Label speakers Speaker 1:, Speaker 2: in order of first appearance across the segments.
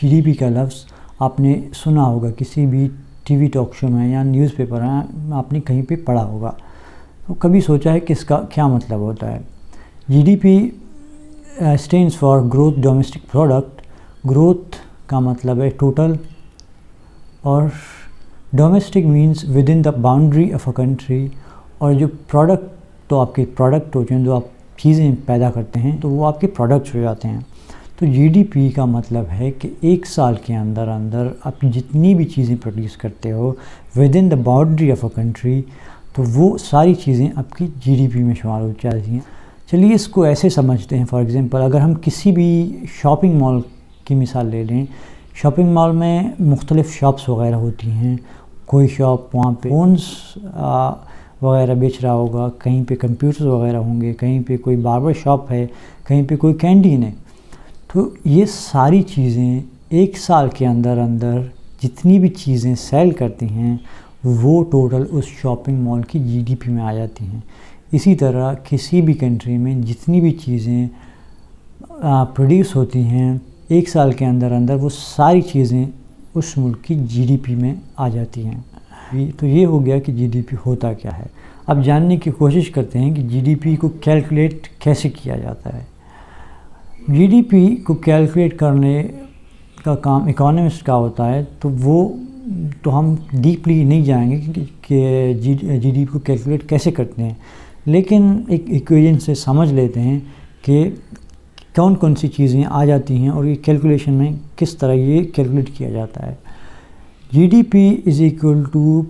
Speaker 1: جی D پی کا لفظ آپ نے سنا ہوگا کسی بھی ٹی وی ٹاک شو میں یا نیوز پیپر میں آپ نے کہیں پہ پڑھا ہوگا، تو کبھی سوچا ہے کہ اس کا کیا مطلب ہوتا ہے؟ G D P stands for growth domestic product. Growth کا مطلب ہے ٹوٹل، اور domestic means with in the boundary of a country. اور جو پروڈکٹ، تو آپ کے پروڈکٹ ہوتے ہیں، جو آپ چیزیں پیدا کرتے ہیں تو وہ آپ کے پروڈکٹس ہو جاتے ہیں. تو جی ڈی پی کا مطلب ہے کہ ایک سال کے اندر آپ جتنی بھی چیزیں پروڈیوس کرتے ہو with in the boundary of a country, تو وہ ساری چیزیں آپ کی جی ڈی پی میں شمار ہو جاتی ہیں. چلیے اس کو ایسے سمجھتے ہیں، فار ایگزامپل اگر ہم کسی بھی شاپنگ مال کی مثال لے لیں. شاپنگ مال میں مختلف شاپس وغیرہ ہوتی ہیں. کوئی شاپ وہاں پہ فونز وغیرہ بیچ رہا ہوگا، کہیں پہ کمپیوٹرز وغیرہ ہوں گے، کہیں پہ کوئی باربر شاپ ہے، کہیں پہ کوئی کینٹین ہے. تو یہ ساری چیزیں ایک سال کے اندر جتنی بھی چیزیں سیل کرتی ہیں وہ ٹوٹل اس شاپنگ مال کی جی ڈی پی میں آ جاتی ہیں. اسی طرح کسی بھی کنٹری میں جتنی بھی چیزیں پروڈیوس ہوتی ہیں ایک سال کے اندر وہ ساری چیزیں اس ملک کی جی ڈی پی میں آ جاتی ہیں. تو یہ ہو گیا کہ جی ڈی پی ہوتا کیا ہے. اب جاننے کی کوشش کرتے ہیں کہ جی ڈی پی کو کیلکولیٹ کیسے کیا جاتا ہے. جی ڈی پی کو کیلکولیٹ کرنے کا کام اکانومسٹ کا ہوتا ہے، تو ہم ڈیپلی نہیں جائیں گے کہ جی ڈی پی کو کیلکولیٹ کیسے کرتے ہیں، لیکن ایک ایکویشن سے سمجھ لیتے ہیں کہ کون سی چیزیں آ جاتی ہیں اور یہ کیلکولیشن میں کس طرح یہ کیلکولیٹ کیا جاتا ہے. G D P is equal to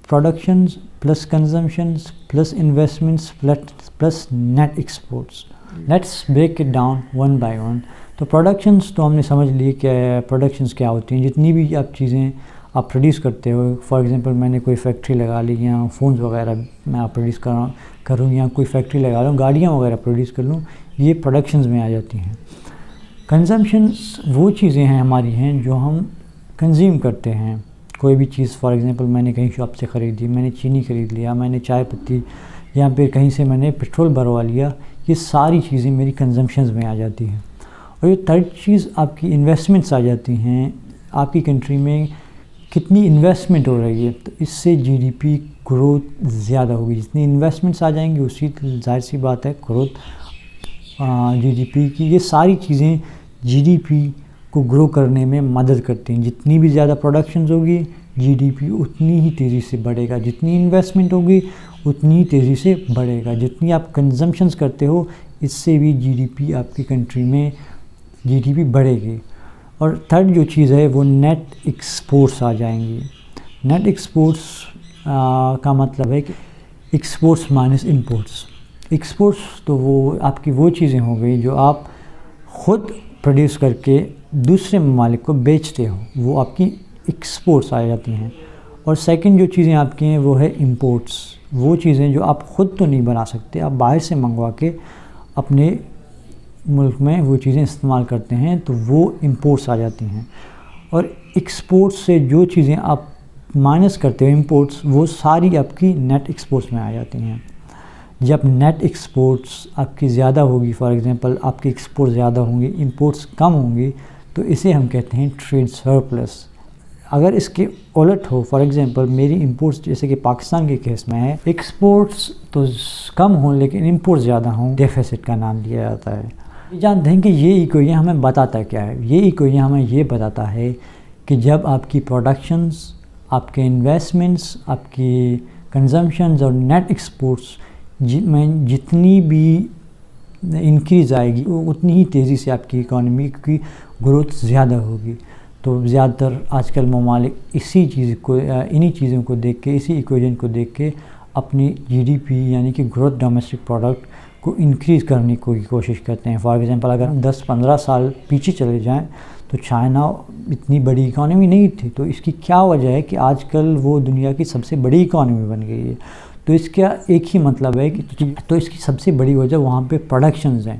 Speaker 1: productions plus consumptions plus investments plus net exports. Let's break it down one by one. تو پروڈکشنز تو ہم نے سمجھ لیے کہ پروڈکشنز کیا ہوتی ہیں. جتنی بھی چیزیں آپ پروڈیوس کرتے ہو، فار ایگزامپل میں نے کوئی فیکٹری لگا لی یا فونز وغیرہ میں آپ پروڈیوس کروں یا کوئی فیکٹری لگا لوں، گاڑیاں وغیرہ پروڈیوس کر لوں، یہ پروڈکشنز میں آ جاتی ہیں. کنزمپشنز وہ چیزیں ہماری ہیں جو ہم کنزیوم کرتے ہیں. کوئی بھی چیز، فار ایگزامپل میں نے کہیں شاپ سے خریدی، میں نے چینی خرید لیا، میں نے چائے پتی، یا پھر کہیں سے میں نے پٹرول بھروا لیا، یہ ساری چیزیں میری کنزمپشنز میں آ جاتی ہیں. اور یہ تھرڈ چیز آپ کی انویسٹمنٹس آ جاتی ہیں. آپ کی کنٹری میں کتنی انویسٹمنٹ ہو رہی ہے، تو اس سے جی ڈی پی گروتھ زیادہ ہوگی. جتنی انویسٹمنٹس آ جائیں گی اسی ظاہر سی بات ہے گروتھ جی ڈی پی کی. یہ ساری چیزیں جی ڈی پی کو گرو کرنے میں مدد کرتی ہیں. جتنی بھی زیادہ پروڈکشنز ہوگی جی ڈی پی اتنی ہی تیزی سے بڑھے گا. جتنی انویسٹمنٹ ہوگی اتنی ہی تیزی سے بڑھے گا. جتنی آپ کنزمپشنز کرتے ہو اس سے بھی جی ڈی پی آپ کی کنٹری میں جی ڈی پی بڑھے گی. اور تھرڈ جو چیز ہے وہ نیٹ ایکسپورٹس آ جائیں گی. نیٹ ایکسپورٹس کا مطلب ہے کہ ایکسپورٹس مائنس امپورٹس. ایکسپورٹس تو وہ آپ کی وہ چیزیں ہو گئی جو آپ خود پروڈیوس کر کے دوسرے ممالک کو بیچتے ہو، وہ آپ کی ایکسپورٹس آ جاتی ہیں. اور سیکنڈ جو چیزیں آپ کی ہیں وہ ہے امپورٹس. وہ چیزیں جو آپ خود تو نہیں بنا سکتے، آپ باہر سے منگوا کے اپنے ملک میں وہ چیزیں استعمال کرتے ہیں، تو وہ امپورٹس آ جاتی ہیں. اور ایکسپورٹس سے جو چیزیں آپ مائنس کرتے ہو امپورٹس، وہ ساری آپ کی نیٹ ایکسپورٹس میں آ جاتی ہیں. جب نیٹ ایکسپورٹس آپ کی زیادہ ہوگی، فار ایگزامپل آپ کی ایکسپورٹ زیادہ ہوں گی، امپورٹس کم ہوں گی، تو اسے ہم کہتے ہیں ٹریڈ سرپلس. اگر اس کے الٹ ہو، فار ایگزامپل میری امپورٹس جیسے کہ پاکستان کے کیس میں ہے، ایکسپورٹس تو کم ہوں لیکن امپورٹ زیادہ ہوں، ڈیفیسٹ کا نام دیا جاتا ہے. جانتے ہیں کہ یہ ایکویشن ہمیں بتاتا کیا ہے. یہ ایکویشن ہمیں یہ بتاتا ہے کہ جب آپ کی پروڈکشنز، آپ کے انویسٹمنٹس، آپ کی کنزمپشنز اور نیٹ ایکسپورٹس میں جتنی بھی انکریز آئے گی اتنی ہی تیزی سے آپ کی اکانومی کی گروتھ زیادہ ہوگی. تو زیادہ تر آج کل ممالک انہی چیزوں کو دیکھ کے، اسی ایکویشن کو دیکھ کے اپنی جی ڈی پی یعنی کہ گروتھ ڈومیسٹک پروڈکٹ کو انکریز کرنے کی کوشش کرتے ہیں. فار ایگزامپل اگر ہم 10-15 سال پیچھے چلے جائیں تو چائنا اتنی بڑی اکانومی نہیں تھی. تو اس کی کیا وجہ ہے کہ آج کل وہ دنیا کی سب سے بڑی اکانومی بن گئی ہے. تو اس کا ایک ہی مطلب ہے کہ تو اس کی سب سے بڑی وجہ وہاں پہ پروڈکشنز ہیں.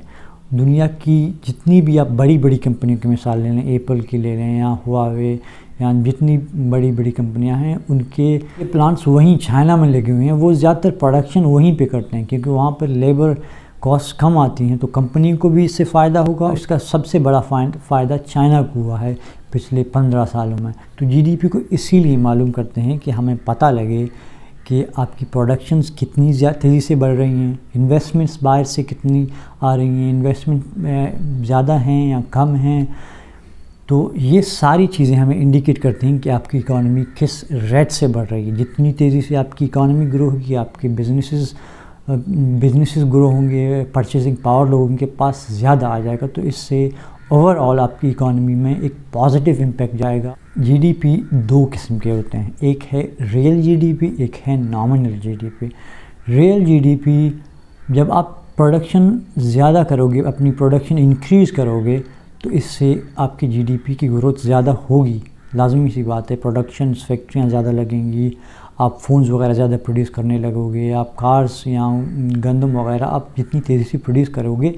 Speaker 1: دنیا کی جتنی بھی آپ بڑی کمپنیوں کی مثال لے لیں، ایپل کی لے لیں یا ہواوے یا جتنی بڑی کمپنیاں ہیں، ان کے پلانٹس وہیں چائنا میں لگے ہوئے ہیں. وہ زیادہ تر پروڈکشن وہیں پہ کرتے ہیں کیونکہ وہاں پر لیبر کاسٹ کم آتی ہیں، تو کمپنی کو بھی اس سے فائدہ ہوگا. اس کا سب سے بڑا فائدہ چائنا کو ہوا ہے پچھلے 15 سالوں میں. تو جی ڈی پی کو اسی لیے معلوم کرتے ہیں کہ ہمیں پتہ لگے کہ آپ کی پروڈکشنز کتنی تیزی سے بڑھ رہی ہیں، انویسٹمنٹس باہر سے کتنی آ رہی ہیں، انویسٹمنٹ زیادہ ہیں یا کم ہیں. تو یہ ساری چیزیں ہمیں انڈیکیٹ کرتی ہیں کہ آپ کی اکانومی کس ریٹ سے بڑھ رہی ہے. جتنی تیزی سے آپ کی اکانومی گرو ہوگی، آپ کے بزنسز گرو ہوں گے، پرچیزنگ پاور لوگوں کے پاس زیادہ آ جائے گا. تو اس سے اوور آل آپ کی اکانومی میں ایک پازیٹیو امپیکٹ جائے گا. جی ڈی پی 2 قسم کے ہوتے ہیں، ایک ہے ریئل جی ڈی پی، ایک ہے nominal G D P. Real G D P جب آپ پروڈکشن زیادہ کرو گے، اپنی پروڈکشن انکریز کرو گے تو اس سے آپ کی جی ڈی پی کی گروتھ زیادہ ہوگی. لازمی سی بات ہے، پروڈکشنز فیکٹریاں زیادہ لگیں گی، آپ فونز وغیرہ زیادہ پروڈیوس کرنے لگو گے، آپ کارز یا گندم وغیرہ آپ جتنی تیزی سے پروڈیوس کرو گے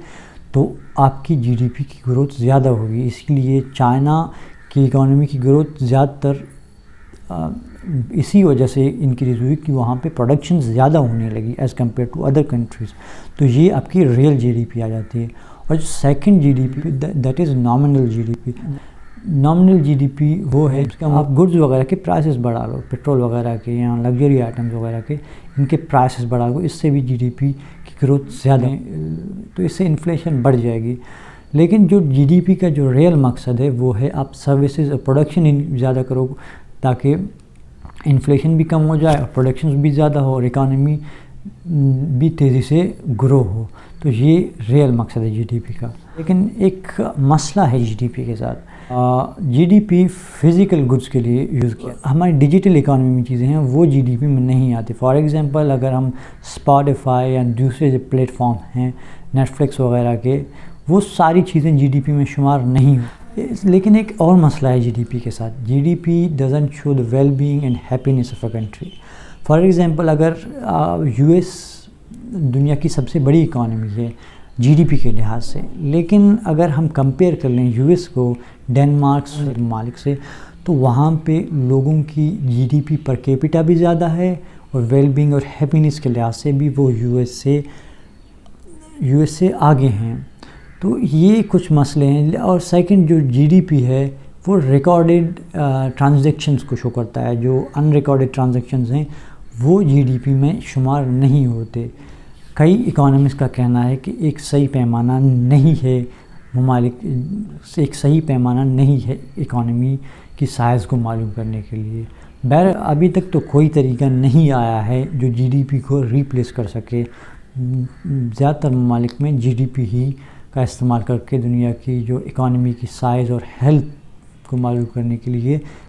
Speaker 1: تو آپ کی جی ڈی پی کی گروتھ زیادہ ہوگی. اس لیے چائنا کی اکانومی کی گروتھ زیادہ تر اسی وجہ سے انکریز ہوئی کہ وہاں پہ پروڈکشن زیادہ ہونے لگی as compare to other countries. تو یہ آپ کی ریئل جی ڈی پی آ جاتی ہے. اور جو second G D P that is nominal G D P. Nominal G D P وہ ہے جس کا آپ گڈز وغیرہ کے پرائسز بڑھا لو، پیٹرول وغیرہ کے یا لگژری آئٹمز وغیرہ کے، ان کے پرائسز بڑھا لو، اس سے بھی جی ڈی پی کی گروتھ زیادہ ہے. تو اس سے انفلیشن بڑھ جائے گی. لیکن جو جی ڈی پی کا جو ریئل مقصد ہے وہ ہے آپ سروسز اور پروڈکشن زیادہ کرو تاکہ انفلیشن بھی کم ہو جائے اور پروڈکشنز بھی زیادہ ہو اور اکانومی بھی تیزی سے گرو ہو. تو یہ ریئل مقصد ہے جی ڈی پی کا. لیکن ایک مسئلہ ہے جی ڈی پی کے ساتھ. G D P physical goods کے لیے یوز کیا، ہماری ڈیجیٹل اکانومی میں چیزیں ہیں وہ جی ڈی پی میں نہیں آتی. فار ایگزامپل اگر ہم اسپاٹیفائی یا دوسرے جو پلیٹ فارم ہیں نیٹ فلکس وغیرہ کے، وہ ساری چیزیں جی ڈی پی میں شمار نہیں ہوتی. لیکن ایک اور مسئلہ ہے جی ڈی پی کے ساتھ، G D P doesn't show the well being and happiness of a country. For example اگر یو ایس دنیا کی سب سے بڑی اکانومی ہے جی ڈی پی کے لحاظ سے، لیکن اگر ہم کمپیئر کر لیں یو ایس کو ڈینمارک سے ممالک سے، تو وہاں پہ لوگوں کی جی ڈی پی پر کیپیٹا بھی زیادہ ہے اور ویل بینگ اور ہیپینیس کے لحاظ سے بھی وہ یو ایس سے آگے ہیں. تو یہ کچھ مسئلے ہیں. اور سیکنڈ جو جی ڈی پی ہے وہ ریکارڈڈ ٹرانزیکشنز کو شو کرتا ہے. جو ان ریکارڈڈ ٹرانزیکشنز ہیں وہ جی ڈی پی میں شمار نہیں ہوتے. کئی اکانومسٹ کا کہنا ہے کہ ایک صحیح پیمانہ نہیں ہے، ممالک سے ایک صحیح پیمانہ نہیں ہے اکانومی کی سائز کو معلوم کرنے کے لیے. بہر ابھی تک تو کوئی طریقہ نہیں آیا ہے جو جی ڈی پی کو ریپلیس کر سکے. زیادہ تر ممالک میں جی ڈی پی ہی کا استعمال کر کے دنیا کی جو اکانومی کی سائز اور ہیلتھ کو معلوم کرنے کے لیے